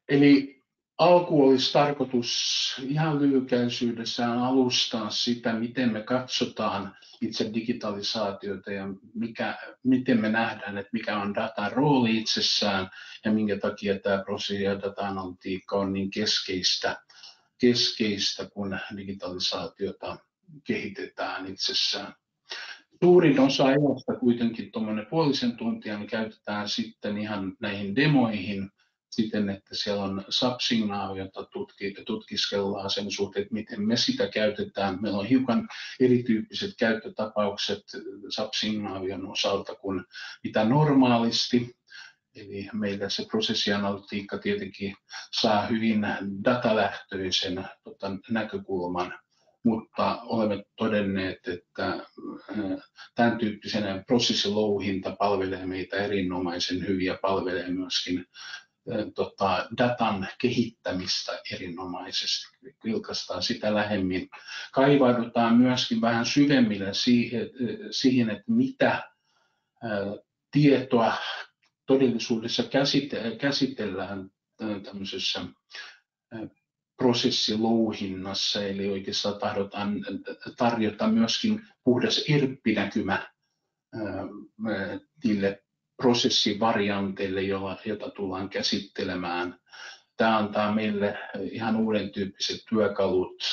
Eli alku olisi tarkoitus ihan lyhykäisyydessään alustaa sitä, miten me katsotaan itse digitalisaatiota ja miten me nähdään, että mikä on datan rooli itsessään ja minkä takia tämä prosessi ja data-analytiikka on niin keskeistä, kun digitalisaatiota kehitetään itsessään. Suurin osa ajasta kuitenkin tuommoinen puolisen tuntia niin käytetään sitten ihan näihin demoihin siten, että siellä on subsignaalia, jota tutkiskellaan sen suhteen, että miten me sitä käytetään. Meillä on hiukan erityyppiset käyttötapaukset subsignaalion osalta kuin mitä normaalisti. Eli meillä se prosessianalytiikka tietenkin saa hyvin datalähtöisen näkökulman, mutta olemme todenneet, että tämän tyyppisen prosessilouhinta palvelee meitä erinomaisen hyvin ja palvelee myöskin datan kehittämistä erinomaisesti. Vilkaistaan sitä lähemmin. Kaivaudutaan myöskin vähän syvemmille siihen että mitä tietoa todellisuudessa käsitellään tämmöisessä prosessilouhinnassa, eli oikeastaan tahdotaan tarjota myöskin puhdas ERP-näkymä niille prosessivarianteille, joita tullaan käsittelemään. Tämä antaa meille ihan uuden tyyppiset työkalut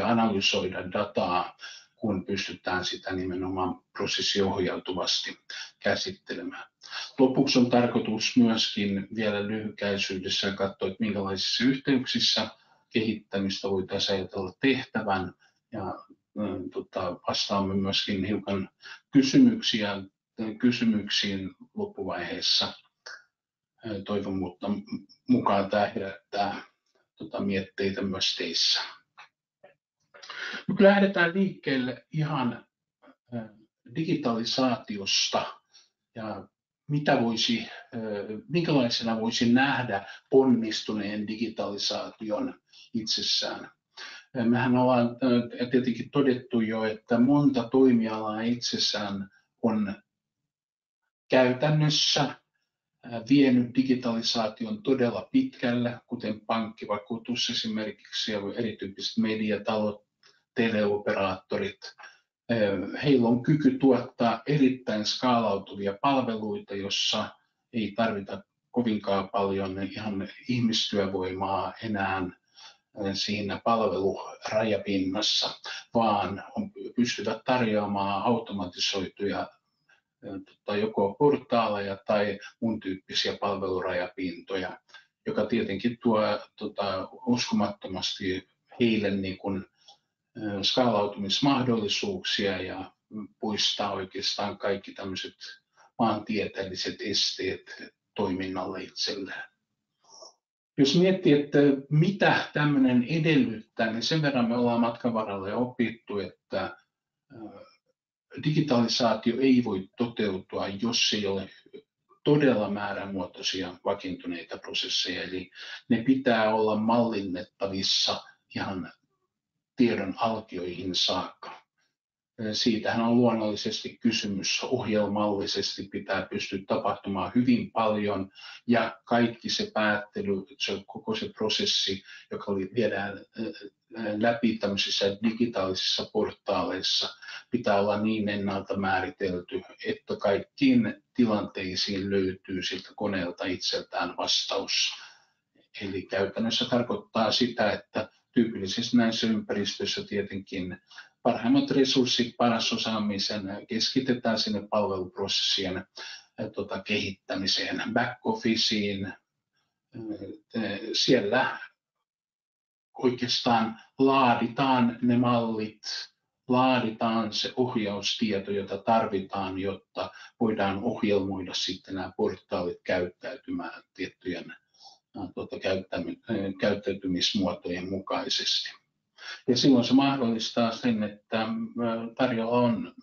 analysoida dataa, kun pystytään sitä nimenomaan prosessiohjautuvasti käsittelemään. Lopuksi on tarkoitus myöskin vielä lyhykäisyydessä katsoa, että minkälaisissa yhteyksissä kehittämistä voitaisiin ajatella tehtävän ja vastaamme myöskin hiukan kysymyksiin loppuvaiheessa. Toivon mukaan tämä herättää mietteitä myös teissä. Nyt lähdetään liikkeelle ihan digitalisaatiosta ja minkälaisena voisi nähdä onnistuneen digitalisaation itsessään. Mehän ollaan tietenkin todettu jo, että monta toimialaa itsessään on käytännössä vienyt digitalisaation todella pitkälle, kuten pankkivakuutus esimerkiksi ja erityyppiset mediatalot, teleoperaattorit. Heillä on kyky tuottaa erittäin skaalautuvia palveluita, jossa ei tarvita kovinkaan paljon ihan ihmistyövoimaa enää siinä palvelurajapinnassa, vaan pystyvät tarjoamaan automatisoituja joko portaaleja tai muun tyyppisiä palvelurajapintoja, joka tietenkin tuo uskomattomasti heille niin kuin skaalautumismahdollisuuksia ja poistaa oikeastaan kaikki tämmöiset maantieteelliset esteet toiminnalle itselleen. Jos miettii, että mitä tämmöinen edellyttää, niin sen verran me ollaan matkan varrella jo opittu, että digitalisaatio ei voi toteutua, jos ei ole todella määrämuotoisia vakiintuneita prosesseja, eli ne pitää olla mallinnettavissa ihan tiedon alkioihin saakka. Siitähän on luonnollisesti kysymys. Ohjelmallisesti pitää pystyä tapahtumaan hyvin paljon ja kaikki se päättely, koko se prosessi, joka viedään läpi tämmöisissä digitaalisissa portaaleissa, pitää olla niin ennalta määritelty, että kaikkiin tilanteisiin löytyy siltä koneelta itseltään vastaus. Eli käytännössä tarkoittaa sitä, että tyypillisesti näissä ympäristöissä tietenkin parhaimmat resurssit, paras osaamisen keskitetään sinne palveluprosessien kehittämiseen, back-officeen. Siellä oikeastaan laaditaan ne mallit, laaditaan se ohjaustieto, jota tarvitaan, jotta voidaan ohjelmoida sitten nämä portaalit käyttäytymään tiettyjen käyttäytymismuotojen mukaisesti. Ja silloin se mahdollistaa sen, että tarjolla on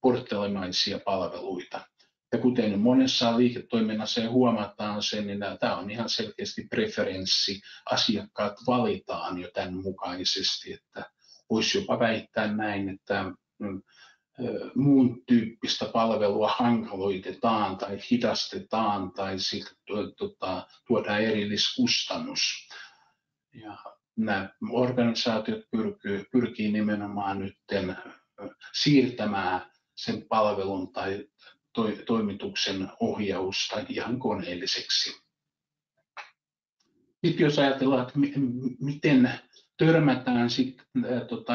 portaalimaisia palveluita. Ja kuten monessa liiketoiminnassa huomataan sen, niin tämä on ihan selkeästi preferenssi. Asiakkaat valitaan jo tämän mukaisesti, että voisi jopa väittää näin, että muun tyyppistä palvelua hankaloitetaan tai hidastetaan tai tuodaan erilliskustannus. Ja nämä organisaatiot pyrkii nimenomaan nyt siirtämään sen palvelun tai toimituksen ohjausta ihan koneelliseksi. Sitten jos ajatellaan, että miten törmätään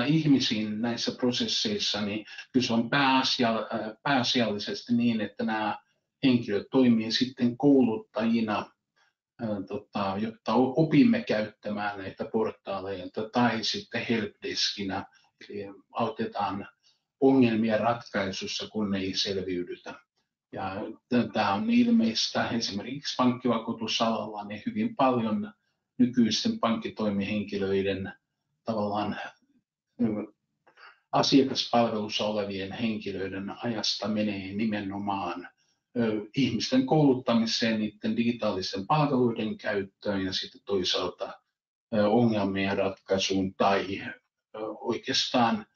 ihmisiin näissä prosesseissa, niin kyllä se on pääasiallisesti niin, että nämä henkilöt toimii sitten kouluttajina, jotta opimme käyttämään näitä portaaleja tai sitten helpdeskinä, eli autetaan ongelmien ratkaisussa, kun ei selviydytä. Ja tämä on ilmeistä esimerkiksi pankkivakuutusalalla, niin hyvin paljon nykyisten pankkitoimihenkilöiden tavallaan asiakaspalvelussa olevien henkilöiden ajasta menee nimenomaan ihmisten kouluttamiseen, niiden digitaalisten palveluiden käyttöön ja sitten toisaalta ongelmien ratkaisuun tai oikeastaan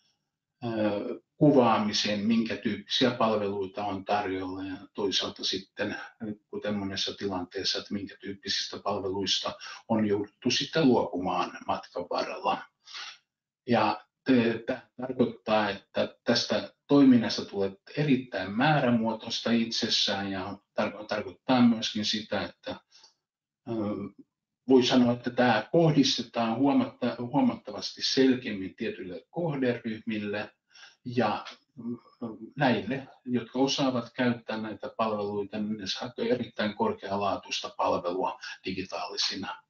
kuvaamiseen, minkä tyyppisiä palveluita on tarjolla ja toisaalta sitten, kuten monessa tilanteessa, että minkä tyyppisistä palveluista on jouduttu sitten luopumaan matkan varrella. Ja tämä tarkoittaa, että tästä toiminnasta tulee erittäin määrämuotoista itsessään ja tarkoittaa myöskin sitä, että voi sanoa, että tämä kohdistetaan huomattavasti selkeämmin tietyille kohderyhmille ja näille, jotka osaavat käyttää näitä palveluita, niin ne saavat erittäin korkealaatuista palvelua digitaalisina.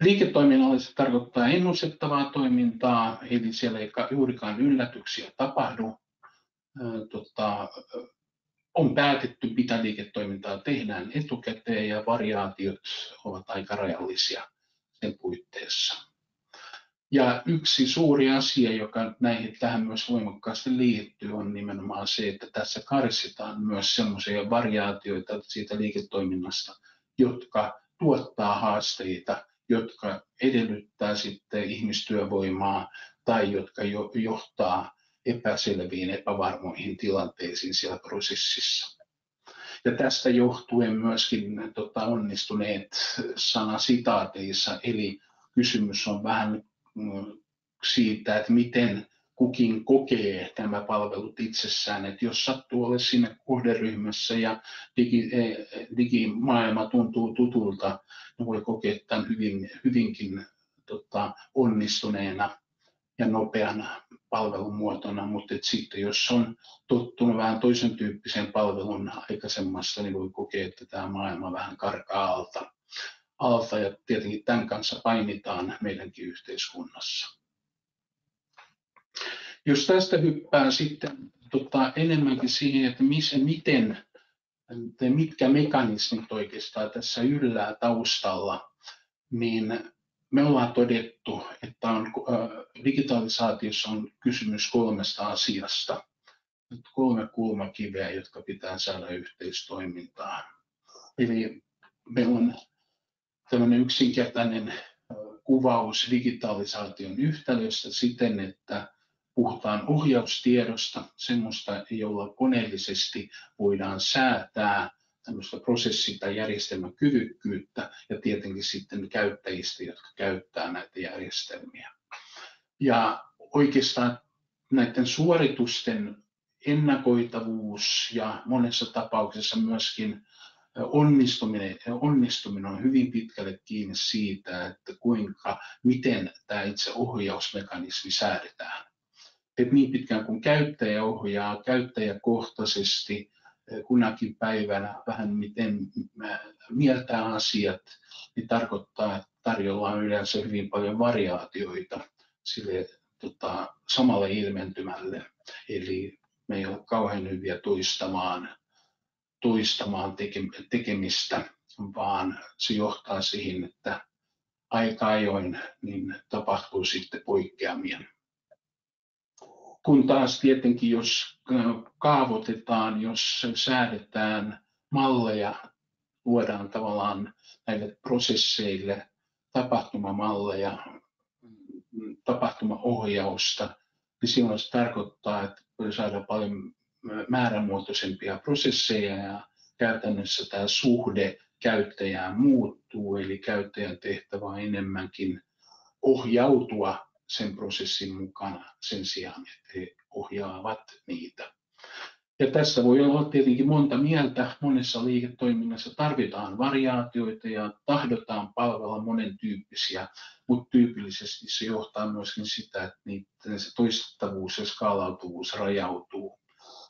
Liiketoiminnalle se tarkoittaa ennustettavaa toimintaa, eli siellä ei juurikaan yllätyksiä tapahdu. On päätetty, mitä liiketoimintaa tehdään etukäteen ja variaatiot ovat aika rajallisia sen puitteissa. Ja yksi suuri asia, joka tähän myös voimakkaasti liittyy, on nimenomaan se, että tässä karsitaan myös sellaisia variaatioita siitä liiketoiminnasta, jotka tuottaa haasteita, jotka edellyttää sitten ihmistyövoimaa tai jotka johtaa epäselviin, epävarmoihin tilanteisiin siellä prosessissa. Ja tästä johtuen myöskin onnistuneet sanasitaateissa, eli kysymys on vähän siitä, että miten kukin kokee nämä palvelut itsessään, että jos sattuu olla siinä kohderyhmässä ja digimaailma tuntuu tutulta, niin voi kokea tämän hyvinkin onnistuneena ja nopeana palvelun muotona, mutta sitten jos on tottunut vähän toisen tyyppiseen palvelun aikaisemmassa, niin voi kokea, että tämä maailma vähän karkaa alta ja tietenkin tämän kanssa painitaan meidänkin yhteiskunnassa. Jos tästä hyppää sitten enemmänkin siihen, että mitkä mekanismit oikeastaan tässä yllää taustalla, niin me ollaan todettu, että digitalisaatiossa on kysymys 3 asiasta, 3 kulmakiveä, jotka pitää saada yhteistoimintaan. Eli meillä on tämmöinen yksinkertainen kuvaus digitalisaation yhtälöstä siten, että puhutaan ohjaustiedosta, semmoista, jolla koneellisesti voidaan säätää tämmöistä prosessi- tai järjestelmäkyvykkyyttä ja tietenkin sitten käyttäjistä, jotka käyttää näitä järjestelmiä. Ja oikeastaan näiden suoritusten ennakoitavuus ja monessa tapauksessa myöskin onnistuminen on hyvin pitkälle kiinni siitä, että miten tämä itse ohjausmekanismi säädetään. Et niin pitkään kuin käyttäjä ohjaa käyttäjäkohtaisesti kunakin päivänä vähän miten mieltää asiat, niin tarkoittaa, että tarjolla on yleensä hyvin paljon variaatioita sille samalle ilmentymälle. Eli me ei ole kauhean hyviä toistamaan tekemistä, vaan se johtaa siihen, että aika ajoin niin tapahtuu sitten poikkeamia. Kun taas tietenkin, jos kaavoitetaan, jos säädetään malleja, luodaan tavallaan näille prosesseille tapahtumamalleja, tapahtumaohjausta, niin silloin se tarkoittaa, että saadaan paljon määrämuotoisempia prosesseja ja käytännössä tämä suhde käyttäjään muuttuu, eli käyttäjän tehtävä on enemmänkin ohjautua sen prosessin mukana sen sijaan, että he ohjaavat niitä. Ja tässä voi olla tietenkin monta mieltä. Monessa liiketoiminnassa tarvitaan variaatioita ja tahdotaan palvella monen tyyppisiä, mutta tyypillisesti se johtaa myöskin sitä, että se toistettavuus ja skaalautuvuus rajautuu.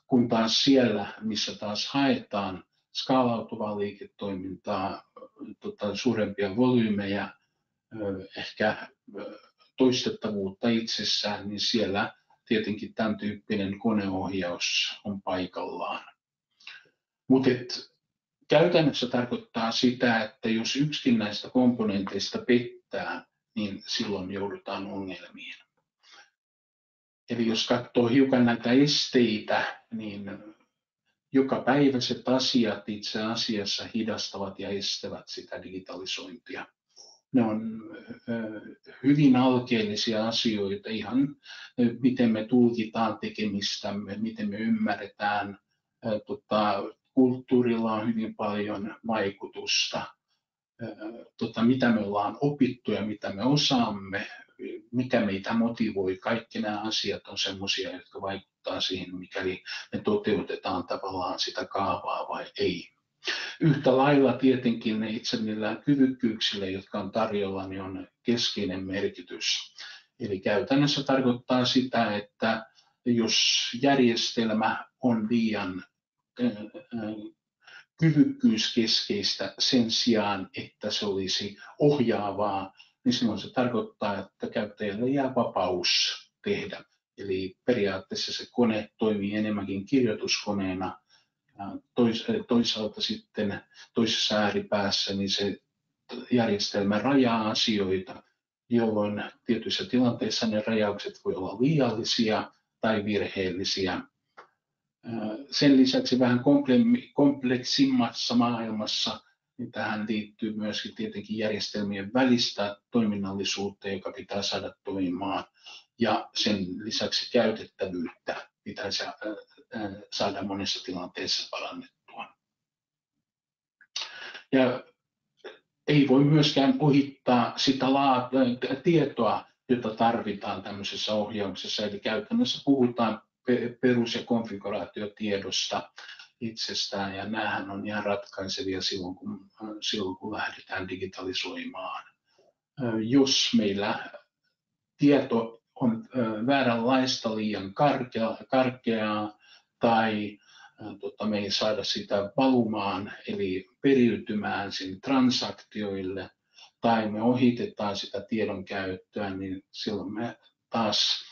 Kun taas siellä, missä taas haetaan skaalautuvaa liiketoimintaa, suurempia volyymeja, ehkä toistettavuutta itsessään, niin siellä tietenkin tämän tyyppinen koneohjaus on paikallaan. Mutta käytännössä tarkoittaa sitä, että jos yksikin näistä komponenteista pettää, niin silloin joudutaan ongelmiin. Eli jos katsoo hiukan näitä esteitä, niin jokapäiväiset asiat itse asiassa hidastavat ja estävät sitä digitalisointia. Ne on hyvin alkeellisia asioita, ihan miten me tulkitaan tekemistämme, miten me ymmärretään. Kulttuurilla on hyvin paljon vaikutusta, mitä me ollaan opittu ja mitä me osaamme, mikä meitä motivoi. Kaikki nämä asiat on sellaisia, jotka vaikuttaa siihen, mikäli me toteutetaan tavallaan sitä kaavaa vai ei. Yhtä lailla tietenkin itse niillä kyvykkyyksillä, jotka on tarjolla, niin on keskeinen merkitys. Eli käytännössä tarkoittaa sitä, että jos järjestelmä on liian kyvykkyyskeskeistä sen sijaan, että se olisi ohjaavaa, niin silloin se tarkoittaa, että käyttäjälle jää vapaus tehdä. Eli periaatteessa se kone toimii enemmänkin kirjoituskoneena. Toisaalta sitten toisessa ääripäässä niin se järjestelmä rajaa asioita, jolloin tietyissä tilanteissa ne rajaukset voi olla liiallisia tai virheellisiä. Sen lisäksi vähän kompleksimmassa maailmassa niin tähän liittyy myöskin tietenkin järjestelmien välistä toiminnallisuutta, joka pitää saada toimimaan, ja sen lisäksi käytettävyyttä pitäisi saada monessa tilanteessa parannettua. Ja ei voi myöskään ohittaa sitä tietoa, jota tarvitaan tämmöisessä ohjauksessa. Eli käytännössä puhutaan perus- ja konfiguraatiotiedosta itsestään, ja näähän on ihan ratkaisevia silloin, kun lähdetään digitalisoimaan. Jos meillä tieto on vääränlaista, liian karkeaa tai me ei saada sitä valumaan, eli periytymään sinne transaktioille, tai me ohitetaan sitä tiedon käyttöä, niin silloin me taas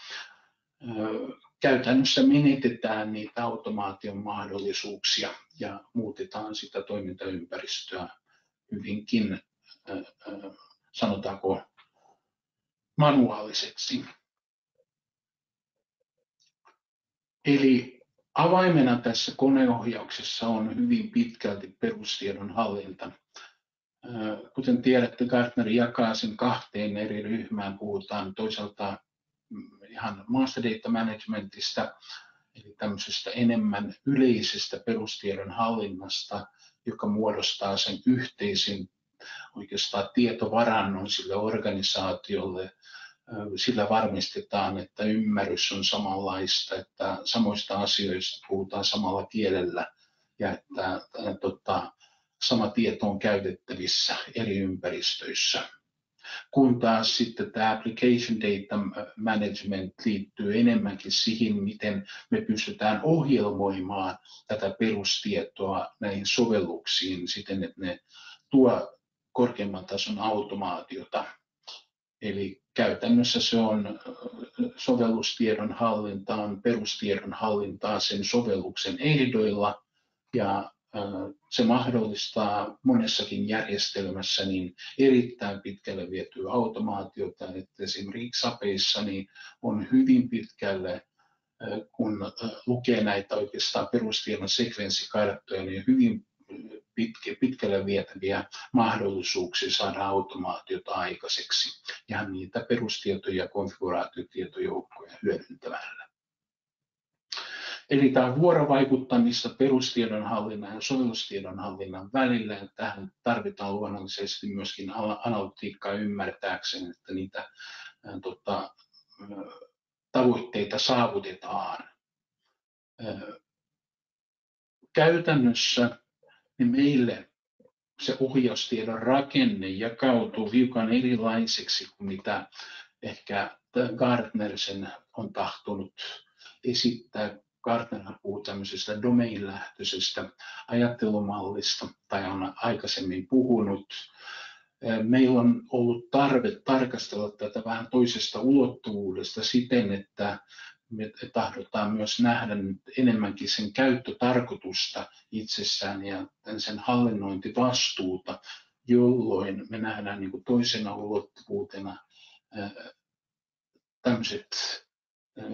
käytännössä menetetään niitä automaation mahdollisuuksia ja muutetaan sitä toimintaympäristöä hyvinkin, sanotaanko, manuaaliseksi. Eli avaimena tässä koneohjauksessa on hyvin pitkälti perustiedon hallinta. Kuten tiedätte, Gartner jakaa sen kahteen eri ryhmään. Puhutaan toisaalta ihan master data managementista, eli tämmöisestä enemmän yleisestä perustiedon hallinnasta, joka muodostaa sen yhteisen oikeastaan tietovarannon sille organisaatiolle. Sillä varmistetaan, että ymmärrys on samanlaista, että samoista asioista puhutaan samalla kielellä ja että sama tieto on käytettävissä eri ympäristöissä. Kun taas sitten tämä application data management liittyy enemmänkin siihen, miten me pystytään ohjelmoimaan tätä perustietoa näihin sovelluksiin siten, että ne tuo korkeamman tason automaatiota. Eli käytännössä se on sovellustiedon hallintaa, perustiedon hallintaa sen sovelluksen ehdoilla, ja se mahdollistaa monessakin järjestelmässä niin erittäin pitkälle vietyä automaatiota, että esimerkiksi SAPeissa niin on hyvin pitkälle, kun lukee näitä oikeastaan perustiedon sekvenssikarttoja, niin hyvin pitkälle vietäviä mahdollisuuksia saada automaatiota aikaiseksi ja niitä perustietoja ja konfiguraatiotietojoukkoja hyödyntämällä. Eli tämä vuorovaikuttamista perustiedonhallinnan ja sovellustiedonhallinnan välillä, ja tähän tarvitaan luonnollisesti myöskin analytiikkaa ymmärtääkseen, että niitä tavoitteita saavutetaan. Käytännössä niin meille se ohjaustiedon rakenne jakautuu hiukan erilaiseksi kuin mitä ehkä Gartner sen on tahtonut esittää. Gartner puhuu tämmöisestä domain-lähtöisestä ajattelumallista, tai on aikaisemmin puhunut. Meillä on ollut tarve tarkastella tätä vähän toisesta ulottuvuudesta siten, että me tahdotaan myös nähdä enemmänkin sen käyttötarkoitusta itsessään ja sen hallinnointivastuuta, jolloin me nähdään niin kuin toisena ulottuvuutena tämmöiset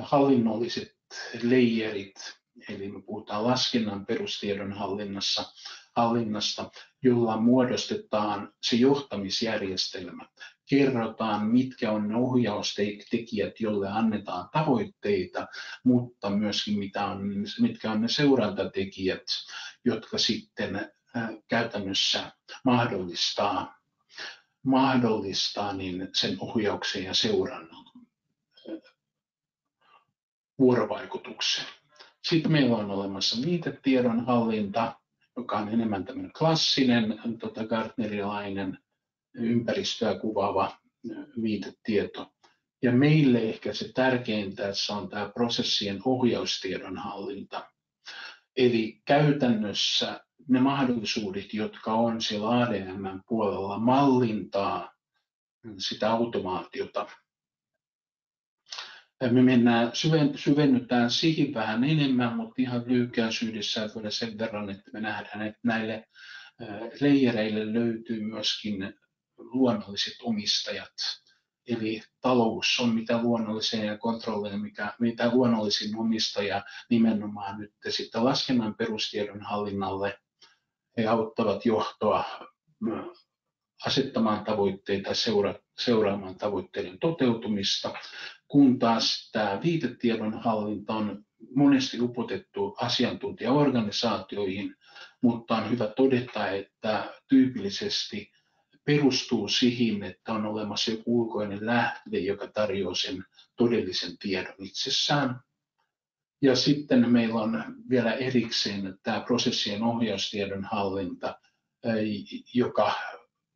hallinnolliset layerit, eli me puhutaan laskennan perustiedon hallinnasta, jolla muodostetaan se johtamisjärjestelmä. Kerrotaan, mitkä on ne ohjaustekijät, joille annetaan tavoitteita, mutta myöskin mitkä on ne seurantatekijät, jotka sitten käytännössä mahdollistaa niin sen ohjauksen ja seurannan vuorovaikutuksen. Sitten meillä on olemassa viitetiedonhallinta, joka on enemmän tämmöinen klassinen gartnerilainen ympäristöä kuvaava viitetieto. Ja meille ehkä se tärkein tässä on tämä prosessien ohjaustiedonhallinta. Eli käytännössä ne mahdollisuudet, jotka on siellä ADM-puolella mallintaa sitä automaatiota. Me syvennytään siihen vähän enemmän, mutta ihan lyhykäisyydessään vielä sen verran, että me nähdään, että näille layereille löytyy myöskin luonnolliset omistajat. Eli talous on mitä luonnollisin ja kontrolli, mitä luonnollisin omistaja nimenomaan nyt sitten laskennan perustiedon hallinnalle. He auttavat johtoa asettamaan tavoitteita ja seuraamaan tavoitteiden toteutumista, kun taas tämä viitetiedon hallinta on monesti upotettu asiantuntijaorganisaatioihin, mutta on hyvä todeta, että tyypillisesti perustuu siihen, että on olemassa joku ulkoinen lähde, joka tarjoaa sen todellisen tiedon itsessään. Ja sitten meillä on vielä erikseen tämä prosessien ohjaustiedon hallinta, joka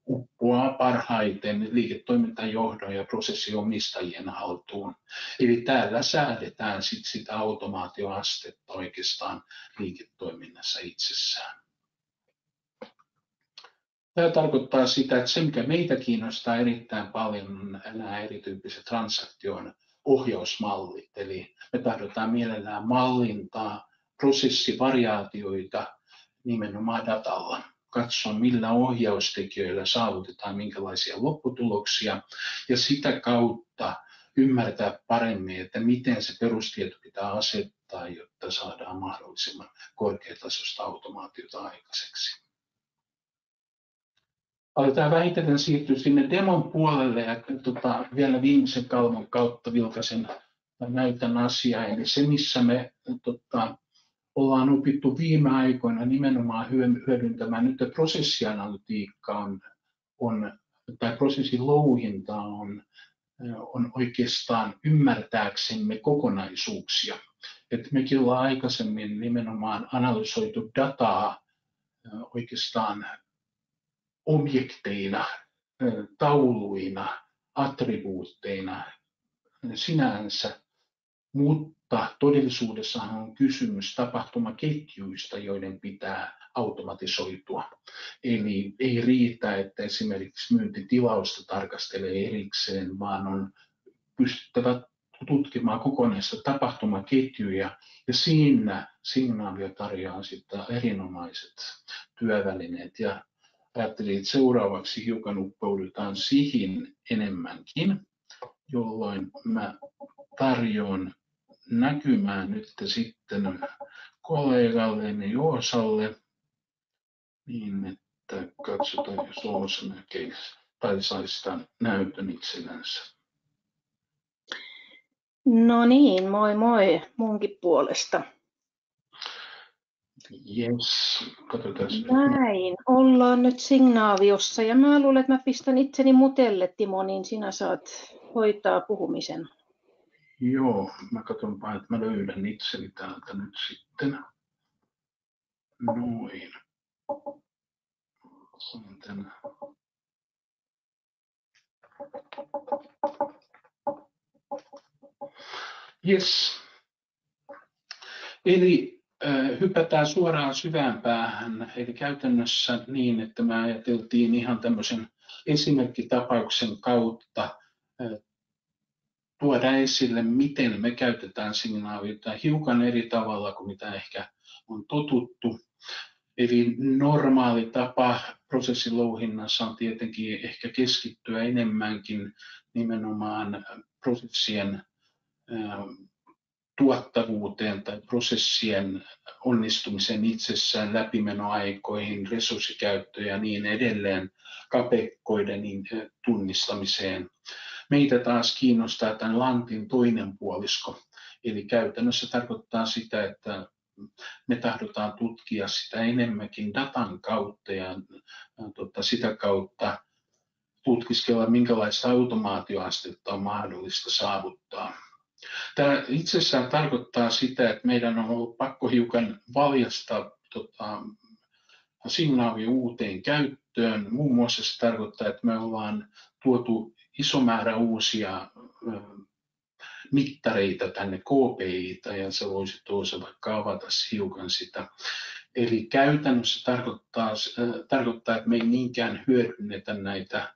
uppoaa parhaiten liiketoimintajohdon ja prosessiomistajien haltuun. Eli täällä säädetään sitä automaatioastetta oikeastaan liiketoiminnassa itsessään. Tämä tarkoittaa sitä, että se mikä meitä kiinnostaa erittäin paljon on nämä erityyppiset transaktion ohjausmallit. Eli me tahdotaan mielellään mallintaa prosessivariaatioita nimenomaan datalla. Katsoa, millä ohjaustekijöillä saavutetaan minkälaisia lopputuloksia ja sitä kautta ymmärtää paremmin, että miten se perustieto pitää asettaa, jotta saadaan mahdollisimman korkeatasoista automaatiota aikaiseksi. Aletaan vähitellen siirtyä sinne demon puolelle ja vielä viimeisen kalvon kautta vilkaisen näytän asiaa. Eli se, missä me ollaan opittu viime aikoina nimenomaan hyödyntämään nyt prosessianalytiikka tai prosessin louhinta on oikeastaan ymmärtääksemme kokonaisuuksia. Et mekin ollaan aikaisemmin nimenomaan analysoitu dataa oikeastaan objekteina, tauluina, attribuutteina sinänsä, mutta todellisuudessahan on kysymys tapahtumaketjuista, joiden pitää automatisoitua. Eli ei riitä, että esimerkiksi myyntitilausta tarkastelee erikseen, vaan on pystyttävä tutkimaan kokonaista tapahtumaketjuja ja siinä Signavio tarjoaa sitten erinomaiset työvälineet. Ja ajattelin, että seuraavaksi hiukan uppoudutaan siihen enemmänkin, jolloin mä tarjoan näkymään nyt sitten kollegalleni Joosalle, niin, että katsotaan, jos Oosa näkee tai saisi tämän näytön itsellänsä. No niin, moi moi munkin puolesta. Jes, katsotaan. Näin, ollaan nyt Signaaviossa ja mä luulen, että mä pistän itseni mutelle, Timo, niin sinä saat hoitaa puhumisen. Joo, mä katson vaan, että mä löydän itseni täältä nyt sitten. Noin. Saan Jes. Eli hypätään suoraan syvään päähän. Eli käytännössä niin, että me ajateltiin ihan tämmöisen esimerkkitapauksen kautta tuoda esille, miten me käytetään signaaviota hiukan eri tavalla kuin mitä ehkä on totuttu. Eli normaali tapa prosessilouhinnassa on tietenkin ehkä keskittyä enemmänkin nimenomaan prosessien tuottavuuteen tai prosessien onnistumisen itsessään, läpimenoaikoihin, resurssikäyttöön ja niin edelleen, kapeikkoiden tunnistamiseen. Meitä taas kiinnostaa tämän lantin toinen puolisko, eli käytännössä tarkoittaa sitä, että me tahdotaan tutkia sitä enemmänkin datan kautta ja sitä kautta tutkiskella, minkälaista automaatioastetta on mahdollista saavuttaa. Tämä itsessään tarkoittaa sitä, että meidän on ollut pakko hiukan valjastaa signaali uuteen käyttöön. Muun muassa se tarkoittaa, että me ollaan tuotu iso määrä uusia mittareita tänne, KPI:tä, ja se voisi tuossa vaikka avata hiukan sitä. Eli käytännössä tarkoittaa, että me ei niinkään hyödynnetä näitä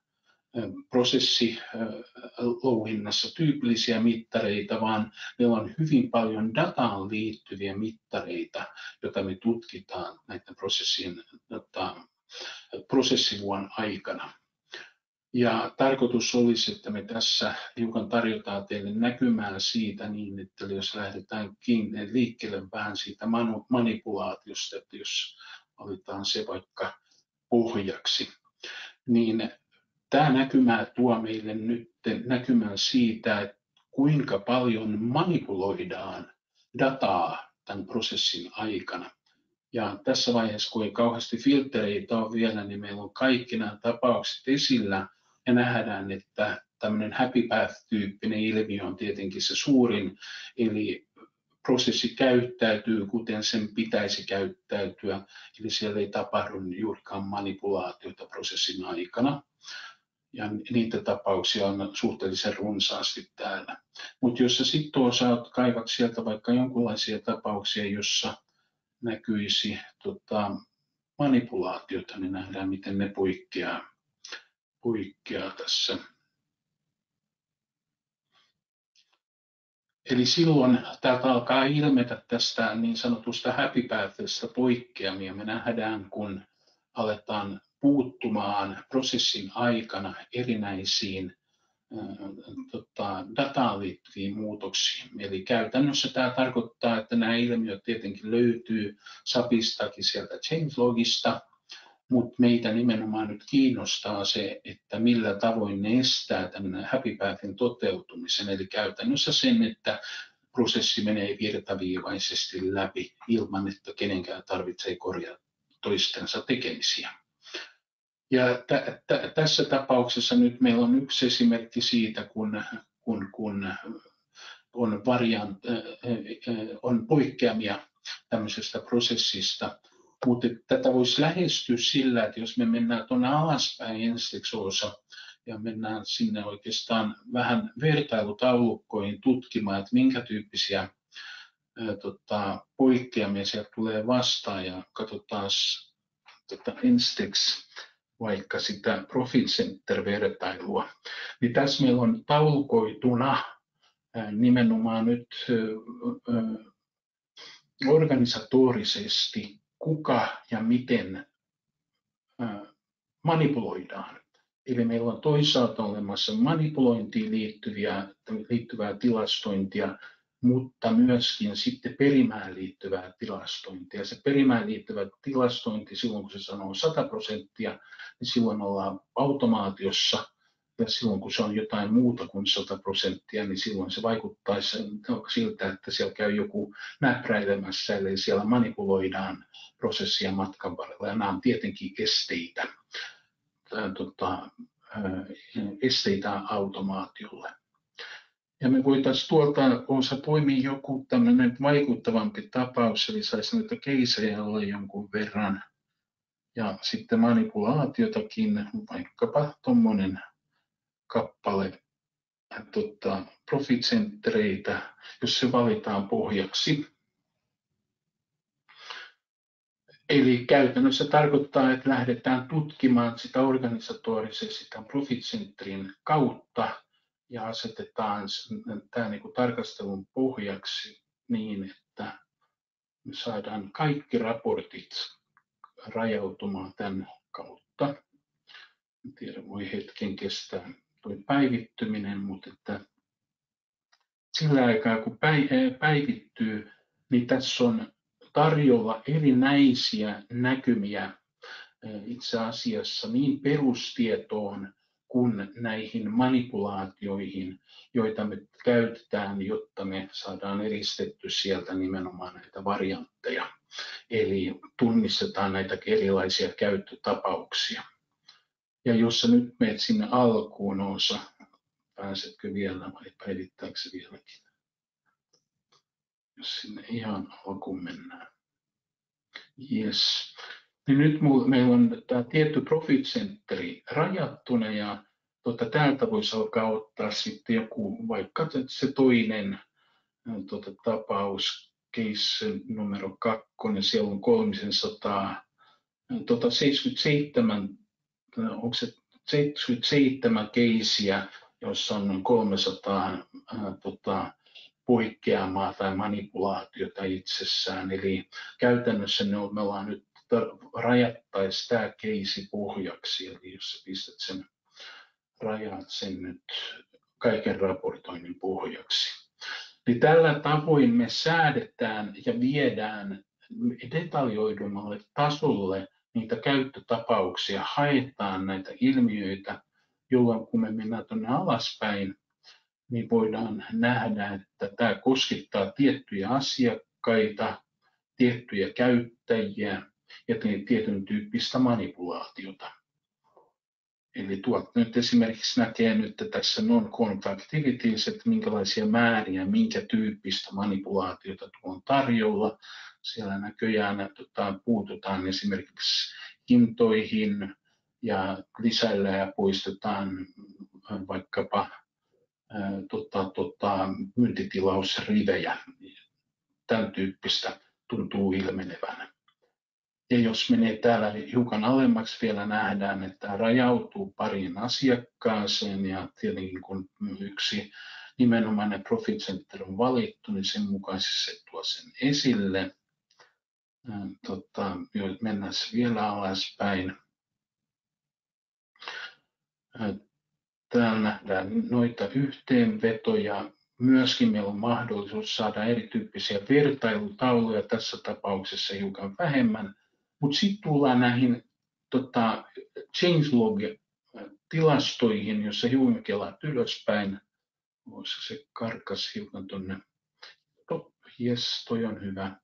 prosessilouhinnassa tyypillisiä mittareita, vaan meillä on hyvin paljon dataan liittyviä mittareita, joita me tutkitaan näiden prosessivuon aikana. Ja tarkoitus olisi, että me tässä hiukan tarjotaan teille näkymää siitä niin, että jos lähdetään liikkeelle vähän siitä manipulaatiosta, että jos valitaan se vaikka pohjaksi, niin tämä näkymä tuo meille nyt näkymän siitä, että kuinka paljon manipuloidaan dataa tämän prosessin aikana. Ja tässä vaiheessa, kun ei kauheasti filtreitä ole vielä, niin meillä on kaikki nämä tapaukset esillä ja nähdään, että tämmöinen happy path-tyyppinen ilmiö on tietenkin se suurin, eli prosessi käyttäytyy kuten sen pitäisi käyttäytyä, eli siellä ei tapahdu juurikaan manipulaatiota prosessin aikana. Ja niitä tapauksia on suhteellisen runsaasti täällä. Mutta jos sä sitten kaivat sieltä vaikka jonkinlaisia tapauksia, jossa näkyisi manipulaatiota, niin nähdään, miten ne poikkeaa tässä. Eli silloin täältä alkaa ilmetä tästä niin sanotusta happy pathista poikkeamia. Me nähdään, kun aletaan puuttumaan prosessin aikana erinäisiin dataan liittyviin muutoksiin. Eli käytännössä tämä tarkoittaa, että nämä ilmiöt tietenkin löytyy SAPistakin sieltä changelogista, mutta meitä nimenomaan nyt kiinnostaa se, että millä tavoin ne estää tämän happy pathin toteutumisen, eli käytännössä sen, että prosessi menee virtaviivaisesti läpi ilman, että kenenkään tarvitsee korjata toistensa tekemisiä. Ja tässä tapauksessa nyt meillä on yksi esimerkki siitä, kun on poikkeamia tämmöisestä prosessista, mutta tätä voisi lähestyä sillä, että jos me mennään tuonne alaspäin ensiksi ja mennään sinne oikeastaan vähän vertailutaulukkoihin tutkimaan, että minkä tyyppisiä poikkeamia sieltä tulee vastaan, ja katsotaan ensiksi vaikka sitä Profit Center-vertailua, niin tässä meillä on taulukoituna nimenomaan nyt organisatorisesti kuka ja miten manipuloidaan. Eli meillä on toisaalta olemassa manipulointiin liittyvää tilastointia, mutta myöskin sitten perimään liittyvää tilastointia. Se perimään liittyvä tilastointi, silloin kun se sanoo 100%, niin silloin ollaan automaatiossa, ja silloin kun se on jotain muuta kuin 100%, niin silloin se vaikuttaisi siltä, että siellä käy joku näpräilemässä, eli siellä manipuloidaan prosessia matkan varrella, ja nämä on tietenkin esteitä automaatiolle. Ja me voitaisiin tuolta osa poimia joku tämmöinen vaikuttavampi tapaus, eli saisi noita keisejä olla jonkun verran. Ja sitten manipulaatiotakin, vaikkapa tuommoinen kappale profit-senttereitä, jos se valitaan pohjaksi. Eli käytännössä tarkoittaa, että lähdetään tutkimaan sitä organisatorisesti sitä profit-centerin kautta ja asetetaan tämä niin kuin tarkastelun pohjaksi niin, että me saadaan kaikki raportit rajautumaan tämän kautta. En tiedä, voi hetken kestää tuo päivittyminen, mutta että sillä aikaa kun päivittyy, niin tässä on tarjolla erinäisiä näkymiä itse asiassa niin perustietoon kuin näihin manipulaatioihin, joita me käytetään, jotta me saadaan eristetty sieltä nimenomaan näitä variantteja. Eli tunnistetaan näitä erilaisia käyttötapauksia. Ja jos sä nyt menet sinne alkuun, Oosa, pääsetkö vielä vai päivittääkö se vieläkin? Jos sinne ihan alkuun mennään. Yes. Niin nyt meillä on tämä tietty profit-centeri rajattuna ja täältä voisi alkaa ottaa sitten joku, vaikka se toinen tapaus, case numero 2, siellä on 377, onko se 77 keisiä, jossa on noin 300 poikkeamaa tai manipulaatiota itsessään. Eli käytännössä me ollaan nyt rajattaisi tämä keisi pohjaksi, eli jos sä pistät sen, rajaat sen nyt kaiken raportoinnin pohjaksi. Niin tällä tavoin me säädetään ja viedään detaljoidummalle tasolle niitä käyttötapauksia, haetaan näitä ilmiöitä, jolloin kun me mennään tuonne alaspäin, niin voidaan nähdä, että tämä koskettaa tiettyjä asiakkaita, tiettyjä käyttäjiä ja tietyn tyyppistä manipulaatiota. Eli tuolta nyt esimerkiksi näkee nyt tässä non-conf-activities, että minkälaisia määriä, minkä tyyppistä manipulaatiota tuo on tarjolla. Siellä näköjään puututaan esimerkiksi hintoihin ja lisäillään ja poistetaan vaikkapa myyntitilausrivejä. Tämän tyyppistä tuntuu ilmenevän. Ja jos menee täällä hiukan alemmaksi, vielä nähdään, että rajautuu pariin asiakkaaseen ja tietenkin kun yksi nimenomainen profit center on valittu, niin sen mukaisesti se tuo sen esille. Mennään vielä alaspäin. Täällä nähdään noita yhteenvetoja. Myöskin meillä on mahdollisuus saada erityyppisiä vertailutauluja, tässä tapauksessa hiukan vähemmän. Mutta sitten tullaan näihin changelog-tilastoihin, jossa hiukan kelaat ylöspäin. Se karkas hiukan tuonne. Jes, toi on hyvä.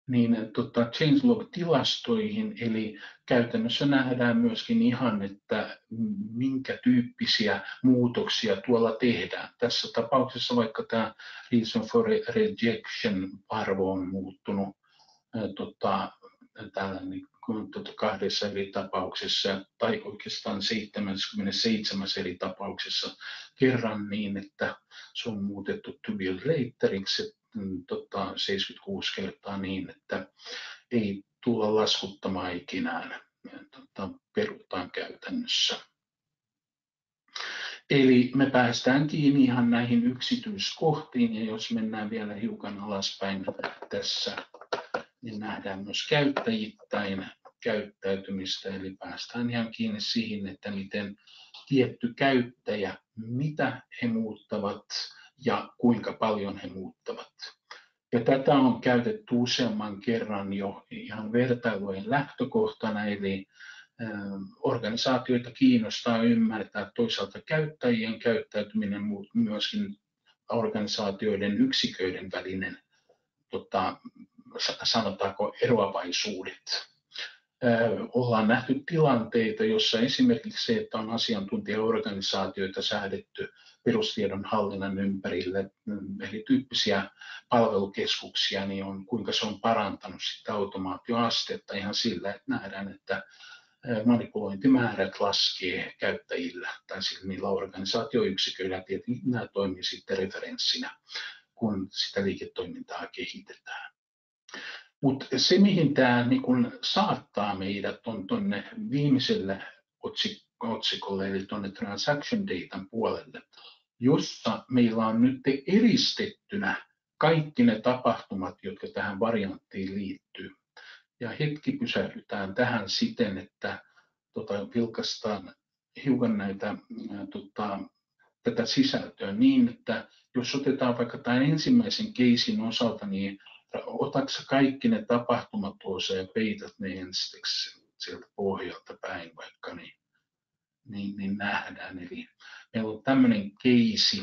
Niin changelog-tilastoihin, eli käytännössä nähdään myöskin ihan, että minkä tyyppisiä muutoksia tuolla tehdään. Tässä tapauksessa vaikka tämä reason for rejection-arvo on muuttunut täällä niin kahdessa eri tapauksessa, tai oikeastaan 77 eri tapauksessa kerran niin, että se on muutettu to be lateriksi 76 kertaa niin, että ei tulla laskuttamaan ikinään, perutaan käytännössä. Eli me päästään kiinni ihan näihin yksityiskohtiin, ja jos mennään vielä hiukan alaspäin tässä, niin nähdään myös käyttäjittäin käyttäytymistä, eli päästään ihan kiinni siihen, että miten tietty käyttäjä, mitä he muuttavat ja kuinka paljon he muuttavat. Ja tätä on käytetty useamman kerran jo ihan vertailujen lähtökohtana, eli organisaatioita kiinnostaa ymmärtää toisaalta käyttäjien käyttäytyminen, mutta myöskin organisaatioiden yksiköiden välinen, sanotaanko, eroavaisuudet. Ollaan nähty tilanteita, joissa esimerkiksi se, että on asiantuntijaorganisaatioita säädetty perustiedon hallinnan ympärille, eli tyyppisiä palvelukeskuksia, niin kuinka se on parantanut sitä automaatioastetta ihan sillä, että nähdään, että manipulointimäärät laskee käyttäjillä tai niillä organisaatioyksiköillä. Tietenkin nämä toimii sitten referenssinä, kun sitä liiketoimintaa kehitetään. Mutta se, mihin tämä niin saattaa meidät, on tuonne viimeiselle otsikolle, eli tuonne transaction datan puolelle, jossa meillä on nyt eristettynä kaikki ne tapahtumat, jotka tähän varianttiin liittyy. Ja hetki pysähdytään tähän siten, että vilkaistaan hiukan tätä sisältöä niin, että jos otetaan vaikka tämän ensimmäisen casein osalta, niin otatko kaikki ne tapahtumat tuossa ja peität ne ensiksi sieltä pohjalta päin vaikka, niin nähdään. Eli meillä on tämmöinen case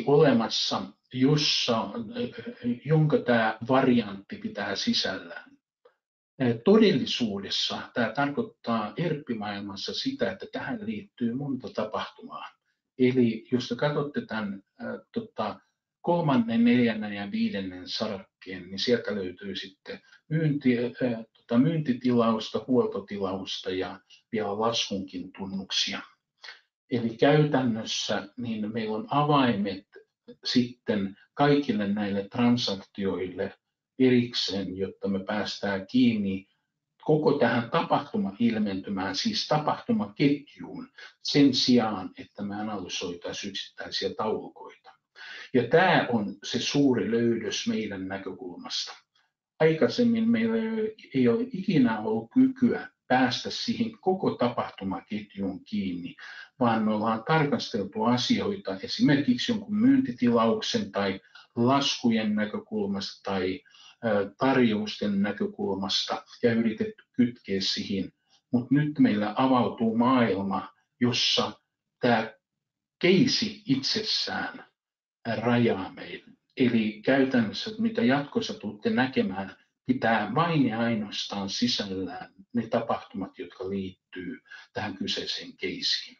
olemassa, jonka tämä variantti pitää sisällään. Todellisuudessa tämä tarkoittaa ERP-maailmassa sitä, että tähän liittyy monta tapahtumaa. Eli jos te katsotte tämän 3., 4. ja 5. sarakkeen, niin sieltä löytyy sitten myyntitilausta, huoltotilausta ja vielä laskunkin tunnuksia. Eli käytännössä niin meillä on avaimet sitten kaikille näille transaktioille erikseen, jotta me päästään kiinni koko tähän tapahtumailmentymään, siis tapahtumaketjuun, sen sijaan, että me analysoitaisiin yksittäisiä taulukoita. Ja tämä on se suuri löydös meidän näkökulmasta. Aikaisemmin meillä ei ole ikinä ollut kykyä päästä siihen koko tapahtumaketjuun kiinni, vaan me ollaan tarkasteltu asioita esimerkiksi jonkun myyntitilauksen tai laskujen näkökulmasta tai tarjousten näkökulmasta ja yritetty kytkeä siihen. Mutta nyt meillä avautuu maailma, jossa tämä keisi itsessään rajaa meidän. Eli käytännössä, mitä jatkossa tulette näkemään, pitää vain ja ainoastaan sisällään ne tapahtumat, jotka liittyy tähän kyseiseen keisiin.